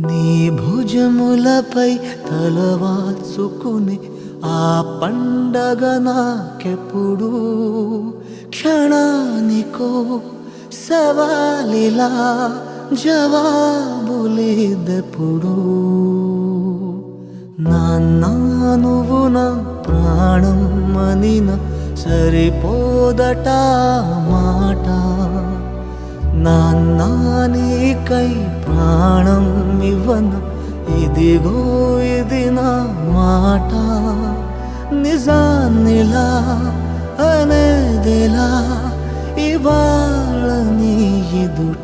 నీ భుజములపై తలవాల్చుకుని ఆ పండగ నాకెప్పుడు క్షణానికో సవాలిలా జవాబులేదెప్పుడు నాన్న నువ్వు నా ప్రాణం అనిన సరిపోదట మాట నాన్న నీకై ప్రాణం ఇవ్వన ఇదిగో ఇది నా మాట నిజాన్నిలా అనేదిలా ఇవాళ నీ ఎదుట